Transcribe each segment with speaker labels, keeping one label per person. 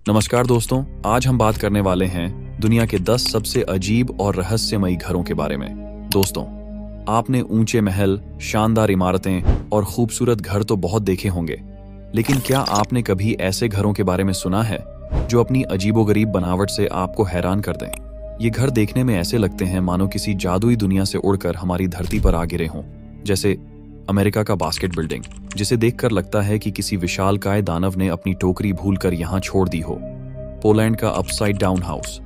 Speaker 1: नमस्कार दोस्तों, आज हम बात करने वाले हैं दुनिया के 10 सबसे अजीब और रहस्यमयी घरों के बारे में। दोस्तों, आपने ऊंचे महल, शानदार इमारतें और खूबसूरत घर तो बहुत देखे होंगे, लेकिन क्या आपने कभी ऐसे घरों के बारे में सुना है जो अपनी अजीबोगरीब बनावट से आपको हैरान कर दें? ये घर देखने में ऐसे लगते हैं मानो किसी जादुई दुनिया से उड़कर हमारी धरती पर आ गिरे हों। जैसे अमेरिका का बास्केट बिल्डिंग, जिसे देखकर लगता है कि किसी विशालकाय दानव ने अपनी टोकरी भूलकर यहाँ छोड़ दी हो। पोलैंड का अपसाइड डाउन हाउस,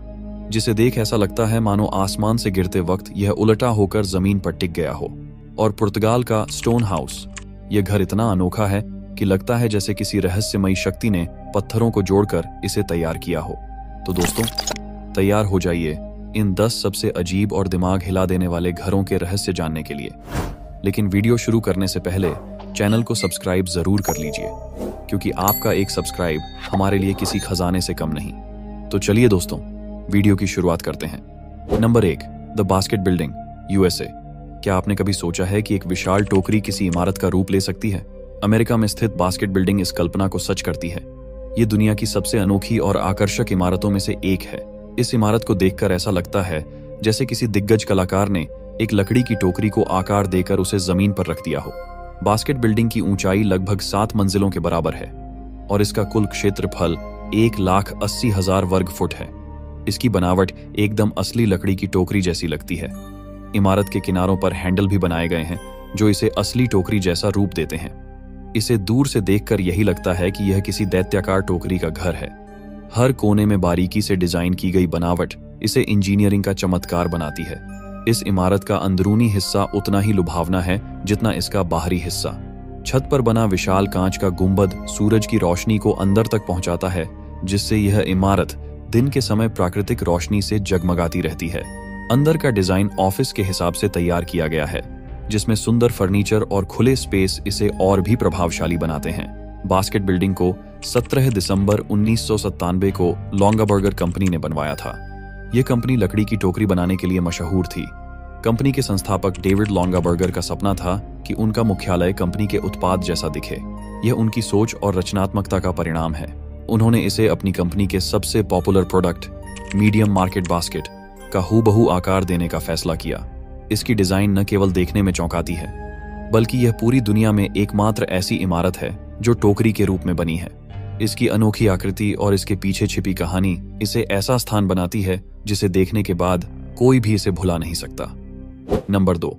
Speaker 1: जिसे देख ऐसा लगता है मानो आसमान से गिरते वक्त यह उलटा होकर जमीन पर टिक गया हो। और पुर्तगाल का स्टोन हाउस, यह घर इतना अनोखा है कि लगता है जैसे किसी रहस्यमयी शक्ति ने पत्थरों को जोड़कर इसे तैयार किया हो। तो दोस्तों, तैयार हो जाइए इन 10 सबसे अजीब और दिमाग हिला देने वाले घरों के रहस्य जानने के लिए। लेकिन वीडियो शुरू करने से पहले चैनल को सब्सक्राइब जरूर कर लीजिए, क्योंकि आपका एक सब्सक्राइब हमारे लिए किसी खजाने से कम नहीं। तो चलिए दोस्तों, वीडियो की शुरुआत करते हैं। Number 1, the basket building, USA. क्या आपने कभी सोचा है कि एक विशाल टोकरी किसी इमारत का रूप ले सकती है? अमेरिका में स्थित बास्केट बिल्डिंग इस कल्पना को सच करती है। ये दुनिया की सबसे अनोखी और आकर्षक इमारतों में से एक है। इस इमारत को देखकर ऐसा लगता है जैसे किसी दिग्गज कलाकार ने एक लकड़ी की टोकरी को आकार देकर उसे जमीन पर रख दिया हो। बास्केट बिल्डिंग की ऊंचाई लगभग 7 मंजिलों के बराबर है और इसका कुल क्षेत्रफल 1,80,000 वर्ग फुट है। इसकी बनावट एकदम असली लकड़ी की टोकरी जैसी लगती है। इमारत के किनारों पर हैंडल भी बनाए गए हैं जो इसे असली टोकरी जैसा रूप देते हैं। इसे दूर से देखकर यही लगता है कि यह किसी दैत्याकार टोकरी का घर है। हर कोने में बारीकी से डिजाइन की गई बनावट इसे इंजीनियरिंग का चमत्कार बनाती है। इस इमारत का अंदरूनी हिस्सा उतना ही लुभावना है जितना इसका बाहरी हिस्सा। छत पर बना विशाल कांच का गुंबद सूरज की रोशनी को अंदर तक पहुंचाता है, जिससे यह इमारत दिन के समय प्राकृतिक रोशनी से जगमगाती रहती है। अंदर का डिजाइन ऑफिस के हिसाब से तैयार किया गया है, जिसमें सुंदर फर्नीचर और खुले स्पेस इसे और भी प्रभावशाली बनाते हैं। बास्केट बिल्डिंग को 17 दिसंबर 1997 को लोंगाबर्गर कंपनी ने बनवाया था। यह कंपनी लकड़ी की टोकरी बनाने के लिए मशहूर थी। कंपनी के संस्थापक डेविड लोंगाबर्गर का सपना था कि उनका मुख्यालय कंपनी के उत्पाद जैसा दिखे। यह उनकी सोच और रचनात्मकता का परिणाम है। उन्होंने इसे अपनी कंपनी के सबसे popular product, medium market basket, का हूबहू आकार देने का फैसला किया। इसकी डिजाइन न केवल देखने में चौंकाती है, बल्कि यह पूरी दुनिया में एकमात्र ऐसी इमारत है जो टोकरी के रूप में बनी है। इसकी अनोखी आकृति और इसके पीछे छिपी कहानी इसे ऐसा स्थान बनाती है जिसे देखने के बाद कोई भी इसे भुला नहीं सकता। Number 2,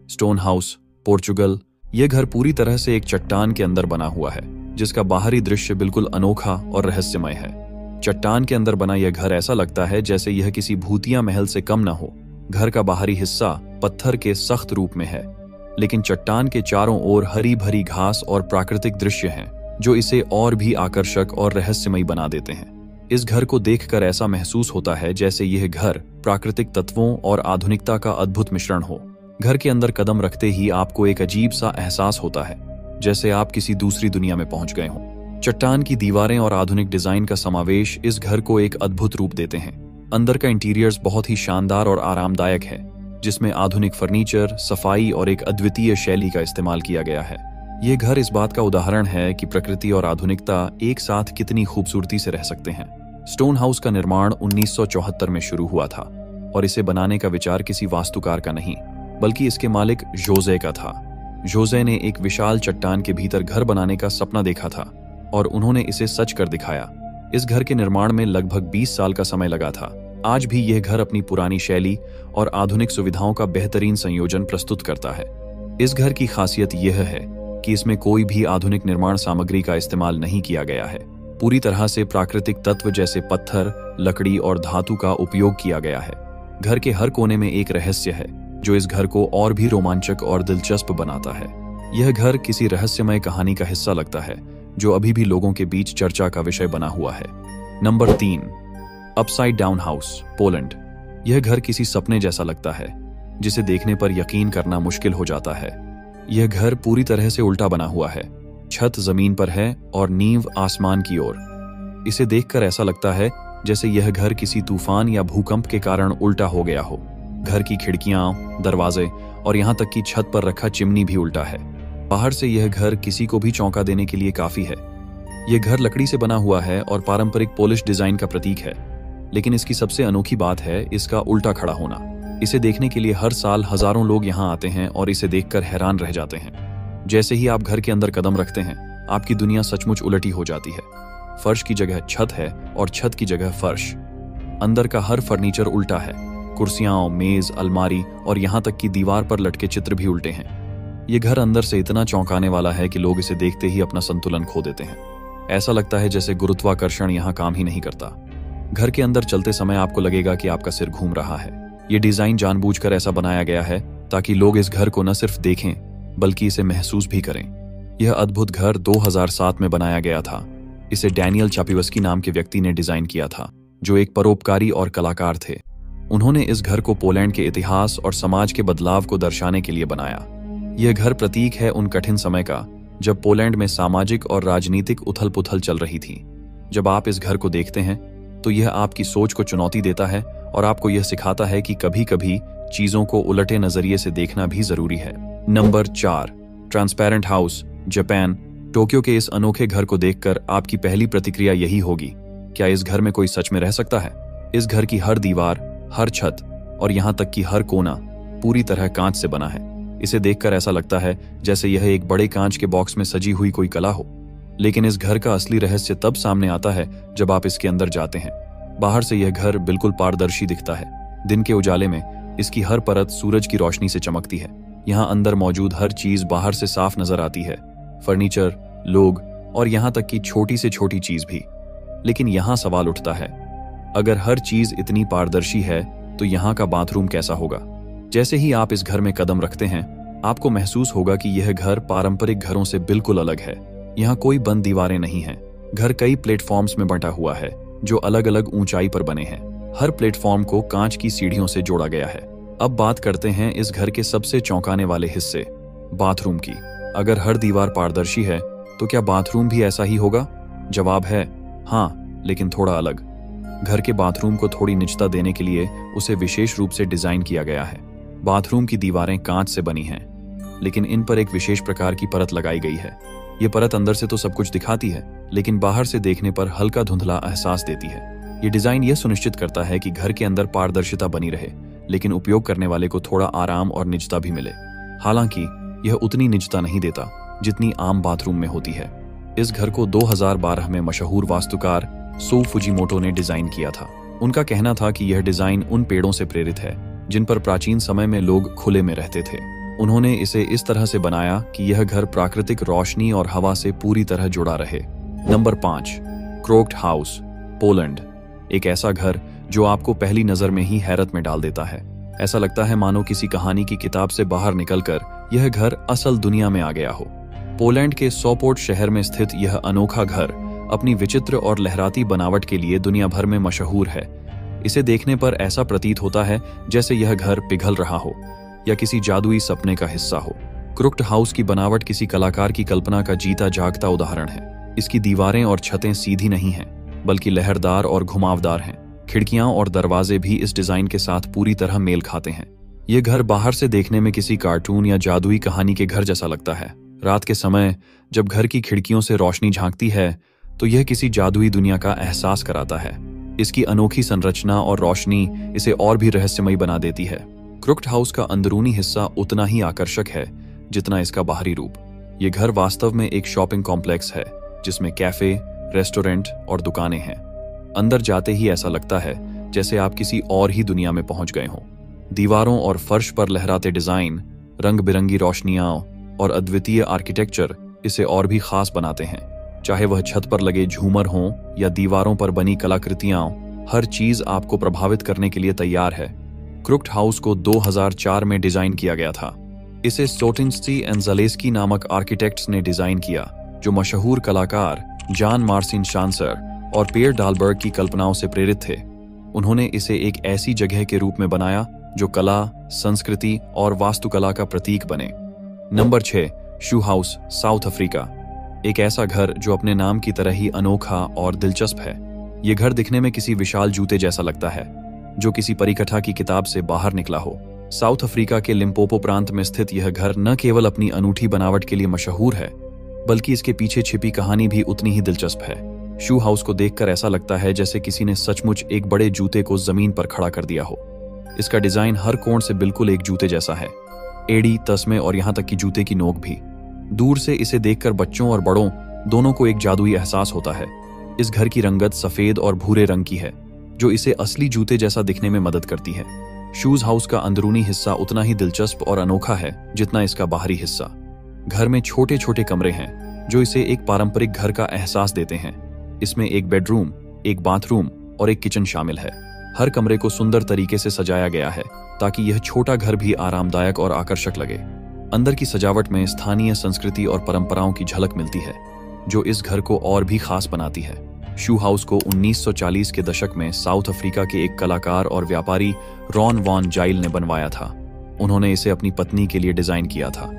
Speaker 1: stone house, Portugal. यह घर पूरी तरह से एक चट्टान के अंदर बना हुआ है, जिसका बाहरी दृश्य बिल्कुल अनोखा और रहस्यमय है। चट्टान के अंदर बना यह घर ऐसा लगता है जैसे यह किसी भूतिया महल से कम न हो। घर का बाहरी हिस्सा पत्थर के सख्त रूप में है, लेकिन चट्टान के चारों ओर हरी भरी घास और प्राकृतिक दृश्य हैं जो इसे और भी आकर्षक और रहस्यमयी बना देते हैं। इस घर को देखकर ऐसा महसूस होता है जैसे यह घर प्राकृतिक तत्वों और आधुनिकता का अद्भुत मिश्रण हो। घर के अंदर कदम रखते ही आपको एक अजीब सा एहसास होता है, जैसे आप किसी दूसरी दुनिया में पहुंच गए हों। चट्टान की दीवारें और आधुनिक डिजाइन का समावेश इस घर को एक अद्भुत रूप देते हैं। अंदर का इंटीरियर्स बहुत ही शानदार और आरामदायक है, जिसमें आधुनिक फर्नीचर, सफाई और एक अद्वितीय शैली का इस्तेमाल किया गया है। ये घर इस बात का उदाहरण है कि प्रकृति और आधुनिकता एक साथ कितनी खूबसूरती से रह सकते हैं। स्टोन हाउस का निर्माण 1974 में शुरू हुआ था और इसे बनाने का विचार किसी वास्तुकार का नहीं, बल्कि इसके मालिक जोजे का था। जोजे ने एक विशाल चट्टान के भीतर घर बनाने का सपना देखा था और उन्होंने इसे सच कर दिखाया। इस घर के निर्माण में लगभग 20 साल का समय लगा था। आज भी यह घर अपनी पुरानी शैली और आधुनिक सुविधाओं का बेहतरीन संयोजन प्रस्तुत करता है। इस घर की खासियत यह है कि इसमें कोई भी आधुनिक निर्माण सामग्री का इस्तेमाल नहीं किया गया है। पूरी तरह से प्राकृतिक तत्व जैसे पत्थर, लकड़ी और धातु का उपयोग किया गया है। घर के हर कोने में एक रहस्य है जो इस घर को और भी रोमांचक और दिलचस्प बनाता है। यह घर किसी रहस्यमय कहानी का हिस्सा लगता है जो अभी भी लोगों के बीच चर्चा का विषय बना हुआ है। Number 3, upside down house, Poland. यह घर किसी सपने जैसा लगता है जिसे देखने पर यकीन करना मुश्किल हो जाता है। यह घर पूरी तरह से उल्टा बना हुआ है। छत जमीन पर है और नींव आसमान की ओर। इसे देखकर ऐसा लगता है जैसे यह घर किसी तूफान या भूकंप के कारण उल्टा हो गया हो। घर की खिड़कियां, दरवाजे और यहाँ तक कि छत पर रखा चिमनी भी उल्टा है। बाहर से यह घर किसी को भी चौंका देने के लिए काफी है। ये घर लकड़ी से बना हुआ है और पारंपरिक पोलिश डिजाइन का प्रतीक है, लेकिन इसकी सबसे अनोखी बात है इसका उल्टा खड़ा होना। इसे देखने के लिए हर साल हजारों लोग यहाँ आते हैं और इसे देखकर हैरान रह जाते हैं। जैसे ही आप घर के अंदर कदम रखते हैं, आपकी दुनिया सचमुच उलटी हो जाती है। फर्श की जगह छत है और छत की जगह फर्श। अंदर का हर फर्नीचर उल्टा है। कुर्सियां, मेज, अलमारी और यहाँ तक कि दीवार पर लटके चित्र भी उल्टे हैं। ये घर अंदर से इतना चौंकाने वाला है कि लोग इसे देखते ही अपना संतुलन खो देते हैं। ऐसा लगता है जैसे गुरुत्वाकर्षण यहाँ काम ही नहीं करता। घर के अंदर चलते समय आपको लगेगा कि आपका सिर घूम रहा है। ये डिजाइन जानबूझकर ऐसा बनाया गया है ताकि लोग इस घर को न सिर्फ देखें बल्कि इसे महसूस भी करें। यह अद्भुत घर 2007 में बनाया गया था। इसे डैनियल चापिवस्की नाम के व्यक्ति ने डिजाइन किया था, जो एक परोपकारी और कलाकार थे। उन्होंने इस घर को पोलैंड के इतिहास और समाज के बदलाव को दर्शाने के लिए बनाया। यह घर प्रतीक है उन कठिन समय का जब पोलैंड में सामाजिक और राजनीतिक उथल पुथल चल रही थी। जब आप इस घर को देखते हैं तो यह आपकी सोच को चुनौती देता है और आपको यह सिखाता है कि कभी कभी चीजों को उलटे नजरिए से देखना भी जरूरी है। Number 4, transparent house, Japan. Tokyo के इस अनोखे घर को देखकर आपकी पहली प्रतिक्रिया यही होगी, क्या इस घर में कोई सच में रह सकता है? इस घर की हर दीवार, हर छत और यहाँ तक कि हर कोना पूरी तरह कांच से बना है। इसे देखकर ऐसा लगता है जैसे यह एक बड़े कांच के बॉक्स में सजी हुई कोई कला हो। लेकिन इस घर का असली रहस्य तब सामने आता है जब आप इसके अंदर जाते हैं। बाहर से यह घर बिल्कुल पारदर्शी दिखता है। दिन के उजाले में इसकी हर परत सूरज की रोशनी से चमकती है। यहाँ अंदर मौजूद हर चीज बाहर से साफ नजर आती है, फर्नीचर, लोग और यहाँ तक कि छोटी से छोटी चीज भी। लेकिन यहाँ सवाल उठता है, अगर हर चीज इतनी पारदर्शी है तो यहाँ का बाथरूम कैसा होगा? जैसे ही आप इस घर में कदम रखते हैं, आपको महसूस होगा कि यह घर पारंपरिक घरों से बिल्कुल अलग है। यहाँ कोई बंद दीवारें नहीं हैं। घर कई प्लेटफॉर्म्स में बंटा हुआ है जो अलग अलग ऊंचाई पर बने हैं। हर प्लेटफॉर्म को कांच की सीढ़ियों से जोड़ा गया है। अब बात करते हैं इस घर के सबसे चौंकाने वाले हिस्से, बाथरूम की। अगर हर दीवार पारदर्शी है तो क्या बाथरूम भी ऐसा ही होगा? जवाब है हाँ, लेकिन थोड़ा अलग। घर के बाथरूम को थोड़ी निजता देने के लिए उसे विशेष रूप से डिजाइन किया गया है। बाथरूम की दीवारें कांच से बनी हैं, लेकिन इन पर एक विशेष प्रकार की परत लगाई गई है। ये परत अंदर से तो सब कुछ दिखाती है, लेकिन बाहर से देखने पर हल्का धुंधला एहसास देती है। ये डिजाइन यह सुनिश्चित करता है कि घर के अंदर पारदर्शिता बनी रहे, लेकिन उपयोग करने वाले को थोड़ा आराम और निजता भी मिले। हालांकि यह उतनी निजता नहीं देता जितनी आम बाथरूम में होती है। इस घर को 2012 में मशहूर वास्तुकार सो फुजिमोटो ने डिजाइन किया था। उनका कहना था कि यह डिजाइन उन पेड़ों से प्रेरित है जिन पर प्राचीन समय में लोग खुले में रहते थे। उन्होंने इसे इस तरह से बनाया कि यह घर प्राकृतिक रोशनी और हवा से पूरी तरह जुड़ा रहे। Number 5, crooked house, Poland. एक ऐसा घर जो आपको पहली नजर में ही हैरत में डाल देता है। ऐसा लगता है मानो किसी कहानी की किताब से बाहर निकलकर यह घर असल दुनिया में आ गया हो। पोलैंड के सोपोर्ट शहर में स्थित यह अनोखा घर अपनी विचित्र और लहराती बनावट के लिए दुनिया भर में मशहूर है। इसे देखने पर ऐसा प्रतीत होता है जैसे यह घर पिघल रहा हो या किसी जादुई सपने का हिस्सा हो। क्रोक्ड हाउस की बनावट किसी कलाकार की कल्पना का जीता जागता उदाहरण है। इसकी दीवारें और छतें सीधी नहीं हैं, बल्कि लहरदार और घुमावदार हैं। खिड़कियां और दरवाजे भी इस डिजाइन के साथ पूरी तरह मेल खाते हैं। यह घर बाहर से देखने में किसी कार्टून या जादुई कहानी के घर जैसा लगता है। रात के समय जब घर की खिड़कियों से रोशनी झांकती है तो यह किसी जादुई दुनिया का एहसास कराता है। इसकी अनोखी संरचना और रोशनी इसे और भी रहस्यमयी बना देती है। क्रोक्ड हाउस का अंदरूनी हिस्सा उतना ही आकर्षक है जितना इसका बाहरी रूप। ये घर वास्तव में एक शॉपिंग कॉम्प्लेक्स है जिसमें कैफे, रेस्टोरेंट और दुकानें हैं। अंदर जाते ही ऐसा लगता है जैसे आप किसी और ही दुनिया में पहुंच गए हों। दीवारों और फर्श पर लहराते डिजाइन, रंग बिरंगी रोशनियां और अद्वितीय आर्किटेक्चर इसे और भी खास बनाते हैं। चाहे वह छत पर लगे झूमर हों या दीवारों पर बनी कलाकृतियां, हर चीज आपको प्रभावित करने के लिए तैयार है। क्रोक्ड हाउस को 2004 में डिजाइन किया गया था। इसे सोटिंस्की एंड ज़ालेस्की नामक आर्किटेक्ट्स ने डिजाइन किया, जो मशहूर कलाकार जान मार्सिन शांसर और पियर डालबर्ग की कल्पनाओं से प्रेरित थे। उन्होंने इसे एक ऐसी जगह के रूप में बनाया जो कला, संस्कृति और वास्तुकला का प्रतीक बने। नंबर 6, शू हाउस, साउथ अफ्रीका। एक ऐसा घर जो अपने नाम की तरह ही अनोखा और दिलचस्प है। यह घर दिखने में किसी विशाल जूते जैसा लगता है जो किसी परिकथा की किताब से बाहर निकला हो। साउथ अफ्रीका के लिम्पोपो प्रांत में स्थित यह घर न केवल अपनी अनूठी बनावट के लिए मशहूर है, बल्कि इसके पीछे छिपी कहानी भी उतनी ही दिलचस्प है। शू हाउस को देखकर ऐसा लगता है जैसे किसी ने सचमुच एक बड़े जूते को जमीन पर खड़ा कर दिया हो। इसका डिजाइन हर कोण से बिल्कुल एक जूते जैसा है, एड़ी, तस्मे और यहाँ तक कि जूते की नोक भी। दूर से इसे देखकर बच्चों और बड़ों दोनों को एक जादुई एहसास होता है। इस घर की रंगत सफेद और भूरे रंग की है, जो इसे असली जूते जैसा दिखने में मदद करती है। शूज हाउस का अंदरूनी हिस्सा उतना ही दिलचस्प और अनोखा है जितना इसका बाहरी हिस्सा। घर में छोटे छोटे कमरे हैं जो इसे एक पारंपरिक घर का एहसास देते हैं। इसमें एक बेडरूम, एक बाथरूम और एक किचन शामिल है। हर कमरे को सुंदर तरीके से सजाया गया है ताकि यह छोटा घर भी आरामदायक और आकर्षक लगे। अंदर की सजावट में स्थानीय संस्कृति और परंपराओं की झलक मिलती है, जो इस घर को और भी खास बनाती है। शू हाउस को 1940 के दशक में साउथ अफ्रीका के एक कलाकार और व्यापारी रॉन वॉन जाइल ने बनवाया था। उन्होंने इसे अपनी पत्नी के लिए डिजाइन किया था,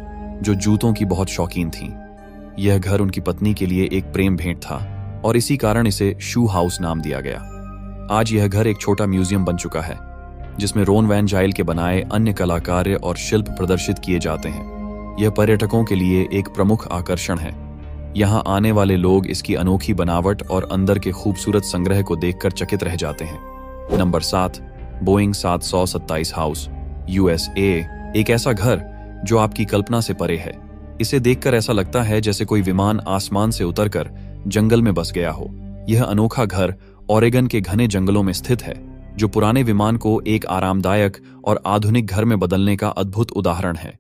Speaker 1: जो जूतों की बहुत शौकीन थी। यह घर उनकी पत्नी के लिए एक प्रेम भेंट था और इसी कारण इसे शू हाउस नाम दिया गया। आज यह घर एक छोटा म्यूजियम बन चुका है, जिसमें रोन वैन जाइल के बनाए अन्य कलाकार्य और शिल्प प्रदर्शित किए जाते हैं। यह पर्यटकों के लिए एक प्रमुख आकर्षण है। यहाँ आने वाले लोग इसकी अनोखी बनावट और अंदर के खूबसूरत संग्रह को देखकर चकित रह जाते हैं। Number 7, Boeing 727 house, USA। एक ऐसा घर जो आपकी कल्पना से परे है। इसे देखकर ऐसा लगता है जैसे कोई विमान आसमान से उतरकर जंगल में बस गया हो। यह अनोखा घर ओरेगन के घने जंगलों में स्थित है, जो पुराने विमान को एक आरामदायक और आधुनिक घर में बदलने का अद्भुत उदाहरण है।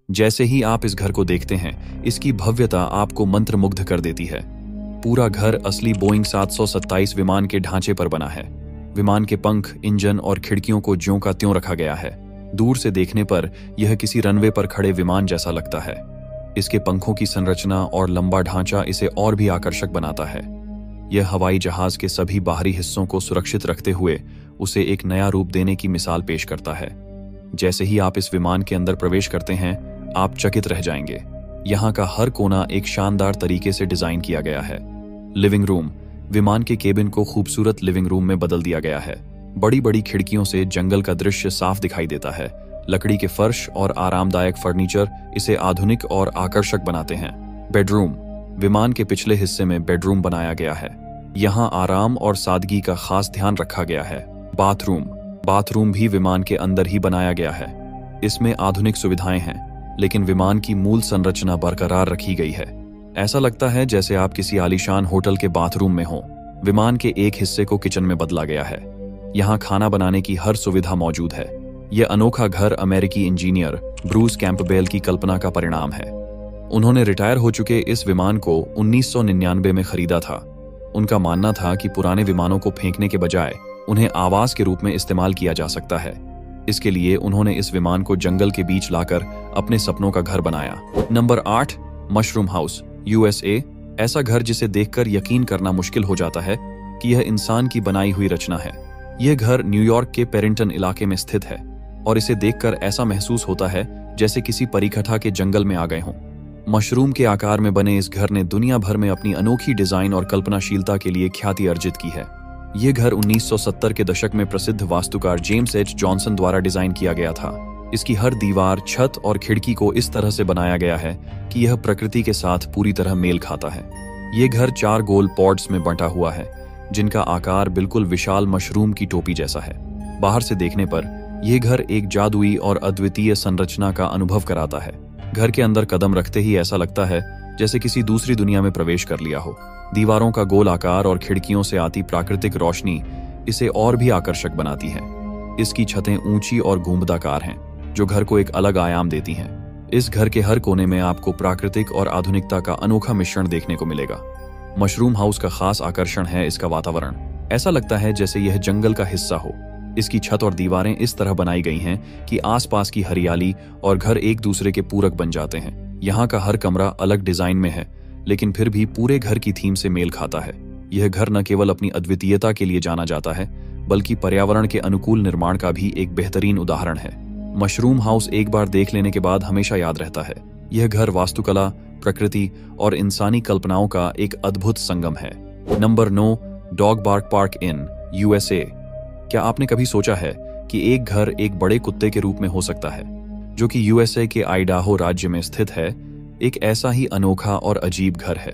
Speaker 1: जैसे ही आप इस घर को देखते हैं, इसकी भव्यता आपको मंत्रमुग्ध कर देती है। पूरा घर असली बोइंग 727 विमान के ढांचे पर बना है। विमान के पंख, इंजन और खिड़कियों को ज्यों का त्यों रखा गया है। दूर से देखने पर यह किसी रनवे पर खड़े विमान जैसा लगता है। इसके पंखों की संरचना और लंबा ढांचा इसे और भी आकर्षक बनाता है। यह हवाई जहाज के सभी बाहरी हिस्सों को सुरक्षित रखते हुए उसे एक नया रूप देने की मिसाल पेश करता है। जैसे ही आप इस विमान के अंदर प्रवेश करते हैं, आप चकित रह जाएंगे। यहाँ का हर कोना एक शानदार तरीके से डिजाइन किया गया है। लिविंग रूम, विमान के केबिन को खूबसूरत लिविंग रूम में बदल दिया गया है। बड़ी बड़ी खिड़कियों से जंगल का दृश्य साफ दिखाई देता है। लकड़ी के फर्श और आरामदायक फर्नीचर इसे आधुनिक और आकर्षक बनाते हैं। बेडरूम, विमान के पिछले हिस्से में बेडरूम बनाया गया है। यहाँ आराम और सादगी का खास ध्यान रखा गया है। बाथरूम भी विमान के अंदर ही बनाया गया है। इसमें आधुनिक सुविधाएं हैं, लेकिन विमान की मूल संरचना बरकरार रखी गई है। ऐसा लगता है जैसे आप किसी आलीशान होटल के बाथरूम में हो। विमान के एक हिस्से को किचन में बदला गया है। यहाँ खाना बनाने की हर सुविधा मौजूद है। यह अनोखा घर अमेरिकी इंजीनियर ब्रूस कैंपबेल की कल्पना का परिणाम है। उन्होंने रिटायर हो चुके इस विमान को 1999 में खरीदा था। उनका मानना था कि पुराने विमानों को फेंकने के बजाय उन्हें आवास के रूप में इस्तेमाल किया जा सकता है। इसके लिए उन्होंने इस विमान को जंगल के बीच लाकर अपने सपनों का घर बनाया। Number 8, mushroom house, USA। ऐसा घर जिसे देखकर यकीन करना मुश्किल हो जाता है कि यह इंसान की बनाई हुई रचना है। यह घर न्यूयॉर्क के पेरिंगटन इलाके में स्थित है और इसे देखकर ऐसा महसूस होता है जैसे किसी परिकथा के जंगल में आ गए हों। मशरूम के आकार में बने इस घर ने दुनिया भर में अपनी अनोखी डिजाइन और कल्पनाशीलता के लिए ख्याति अर्जित की है। यह घर 1970 के दशक में प्रसिद्ध वास्तुकार जेम्स H. जॉनसन द्वारा डिजाइन किया गया था। इसकी हर दीवार, छत और खिड़की को इस तरह से बनाया गया है कि यह प्रकृति के साथ पूरी तरह मेल खाता है। यह घर 4 गोल पॉड्स में बंटा हुआ है, जिनका आकार बिल्कुल विशाल मशरूम की टोपी जैसा है। बाहर से देखने पर यह घर एक जादुई और अद्वितीय संरचना का अनुभव कराता है। घर के अंदर कदम रखते ही ऐसा लगता है जैसे किसी दूसरी दुनिया में प्रवेश कर लिया हो। दीवारों का गोल आकार और खिड़कियों से आती प्राकृतिक रोशनी इसे और भी आकर्षक बनाती है। इसकी छतें ऊंची और घुंघरादार हैं, जो घर को एक अलग आयाम देती हैं। इस घर के हर कोने में आपको प्राकृतिक और आधुनिकता का अनोखा मिश्रण देखने को मिलेगा। मशरूम हाउस का खास आकर्षण है इसका वातावरण। ऐसा लगता है जैसे यह जंगल का हिस्सा हो। इसकी छत और दीवारें इस तरह बनाई गई हैं कि आसपास की हरियाली और घर एक दूसरे के पूरक बन जाते हैं। यहाँ का हर कमरा अलग डिजाइन में है, लेकिन फिर भी पूरे घर की थीम से मेल खाता है। यह घर न केवल अपनी अद्वितीयता के लिए जाना जाता है, बल्कि पर्यावरण के अनुकूल निर्माण का भी एक बेहतरीन उदाहरण है। मशरूम हाउस एक बार देख लेने के बाद हमेशा याद रहता है। यह घर वास्तुकला, प्रकृति और इंसानी कल्पनाओं का एक अद्भुत संगम है। नंबर 9, डॉग पार्क इन, USA। क्या आपने कभी सोचा है कि एक घर एक बड़े कुत्ते के रूप में हो सकता है, जो कि USA के आइडाहो राज्य में स्थित है? एक ऐसा ही अनोखा और अजीब घर है।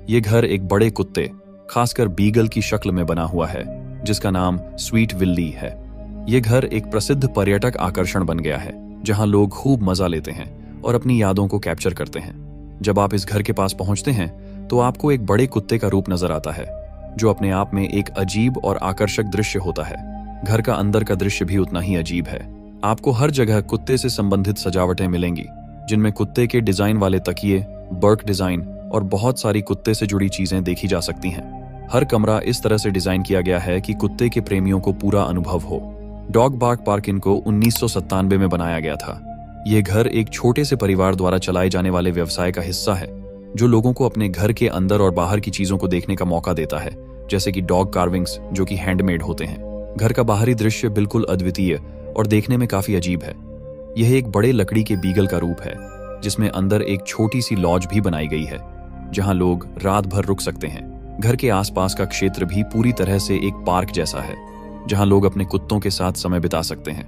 Speaker 1: ये घर एक बड़े कुत्ते, खासकर बीगल की शक्ल में बना हुआ है, जिसका नाम स्वीट विल्ली है। ये घर एक प्रसिद्ध पर्यटक आकर्षण बन गया है, जहां लोग खूब मजा लेते हैं और अपनी यादों को कैप्चर करते हैं। जब आप इस घर के पास पहुंचते हैं तो आपको एक बड़े कुत्ते का रूप नजर आता है, जो अपने आप में एक अजीब और आकर्षक दृश्य होता है। घर का अंदर का दृश्य भी उतना ही अजीब है। आपको हर जगह कुत्ते से संबंधित सजावटें मिलेंगी, जिनमें कुत्ते के डिजाइन वाले तकिए, बर्क डिजाइन और बहुत सारी कुत्ते से जुड़ी चीजें देखी जा सकती हैं। हर कमरा इस तरह से डिजाइन किया गया है कि कुत्ते के प्रेमियों को पूरा अनुभव हो। डॉग बार्क पार्क इनको 1997 में बनाया गया था। ये घर एक छोटे से परिवार द्वारा चलाए जाने वाले व्यवसाय का हिस्सा है, जो लोगों को अपने घर के अंदर और बाहर की चीजों को देखने का मौका देता है, जैसे कि डॉग कार्विंग्स जो कि हैंडमेड होते हैं। घर का बाहरी दृश्य बिल्कुल अद्वितीय और देखने में काफी अजीब है। यह एक बड़े लकड़ी के बीगल का रूप है, जिसमें अंदर एक छोटी सी लॉज भी बनाई गई है, जहां लोग रात भर रुक सकते हैं। घर के आसपास का क्षेत्र भी पूरी तरह से एक पार्क जैसा है, जहां लोग अपने कुत्तों के साथ समय बिता सकते हैं।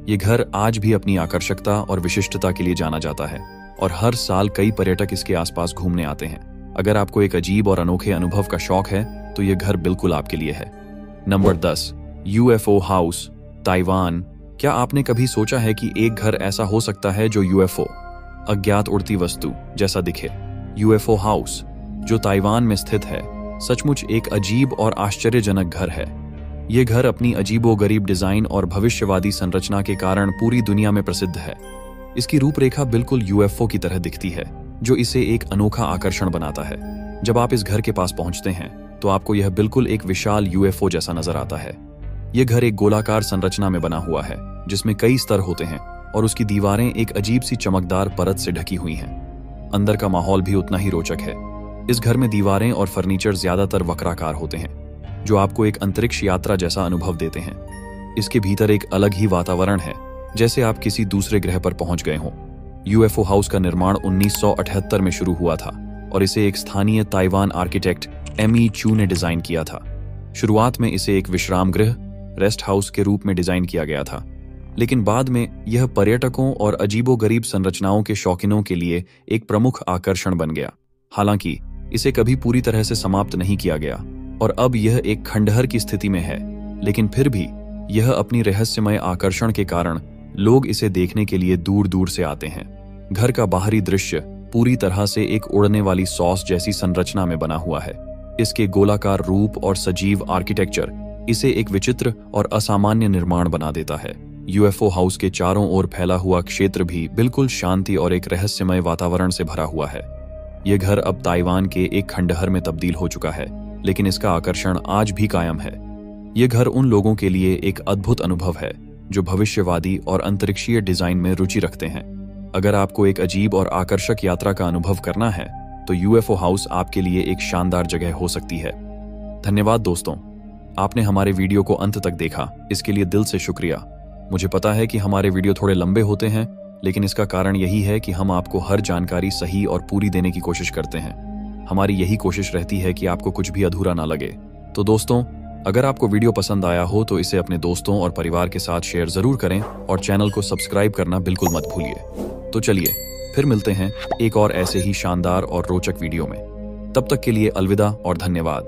Speaker 1: ये घर आज भी अपनी आकर्षकता और विशिष्टता के लिए जाना जाता है और हर साल कई पर्यटक इसके आसपास घूमने आते हैं। अगर आपको एक अजीब और अनोखे अनुभव का शौक है तो ये घर बिल्कुल आपके लिए है। Number 10, UFO house, Taiwan. क्या आपने कभी सोचा है कि एक घर ऐसा हो सकता है जो यूएफओ, अज्ञात उड़ती वस्तु जैसा दिखे? यूएफओ हाउस, जो ताइवान में स्थित है, सचमुच एक अजीब और आश्चर्यजनक घर है। ये घर अपनी अजीबोगरीब डिजाइन और भविष्यवादी संरचना के कारण पूरी दुनिया में प्रसिद्ध है। इसकी रूपरेखा बिल्कुल यूएफओ की तरह दिखती है, जो इसे एक अनोखा आकर्षण बनाता है। जब आप इस घर के पास पहुंचते हैं तो आपको यह बिल्कुल एक विशाल यूएफओ जैसा नजर आता है। यह घर एक गोलाकार संरचना में बना हुआ है, जिसमें कई स्तर होते हैं और उसकी दीवारें एक अजीब सी चमकदार परत से ढकी हुई हैं। अंदर का माहौल भी उतना ही रोचक है। इस घर में दीवारें और फर्नीचर ज्यादातर वक्राकार होते हैं, जो आपको एक अंतरिक्ष यात्रा जैसा अनुभव देते हैं। इसके भीतर एक अलग ही वातावरण है, जैसे आप किसी दूसरे ग्रह पर पहुंच गए हों। यूएफओ हाउस का निर्माण 1978 में शुरू हुआ था और इसे एक स्थानीय ताइवान आर्किटेक्ट एमी चू ने डिजाइन किया था। शुरुआत में इसे एक विश्राम गृह, रेस्ट हाउस के रूप में डिजाइन किया गया था, लेकिन बाद में यह पर्यटकों और अजीबोगरीब संरचनाओं के शौकीनों के लिए एक प्रमुख आकर्षण बन गया। हालांकि इसे कभी पूरी तरह से समाप्त नहीं किया गया और अब यह एक खंडहर की स्थिति में है, लेकिन फिर भी यह अपनी रहस्यमय आकर्षण के कारण लोग इसे देखने के लिए दूर दूर से आते हैं। घर का बाहरी दृश्य पूरी तरह से एक उड़ने वाली सॉस जैसी संरचना में बना हुआ है। इसके गोलाकार रूप और सजीव आर्किटेक्चर इसे एक विचित्र और असामान्य निर्माण बना देता है। यूएफओ हाउस के चारों ओर फैला हुआ क्षेत्र भी बिल्कुल शांति और एक रहस्यमय वातावरण से भरा हुआ है। यह घर अब ताइवान के एक खंडहर में तब्दील हो चुका है, लेकिन इसका आकर्षण आज भी कायम है। यह घर उन लोगों के लिए एक अद्भुत अनुभव है जो भविष्यवादी और अंतरिक्षीय डिजाइन में रुचि रखते हैं। अगर आपको एक अजीब और आकर्षक यात्रा का अनुभव करना है तो यूएफओ हाउस आपके लिए एक शानदार जगह हो सकती है। धन्यवाद दोस्तों, आपने हमारे वीडियो को अंत तक देखा, इसके लिए दिल से शुक्रिया। मुझे पता है कि हमारे वीडियो थोड़े लंबे होते हैं, लेकिन इसका कारण यही है कि हम आपको हर जानकारी सही और पूरी देने की कोशिश करते हैं। हमारी यही कोशिश रहती है कि आपको कुछ भी अधूरा ना लगे। तो दोस्तों, अगर आपको वीडियो पसंद आया हो तो इसे अपने दोस्तों और परिवार के साथ शेयर जरूर करें और चैनल को सब्सक्राइब करना बिल्कुल मत भूलिए। तो चलिए फिर मिलते हैं एक और ऐसे ही शानदार और रोचक वीडियो में। तब तक के लिए अलविदा और धन्यवाद।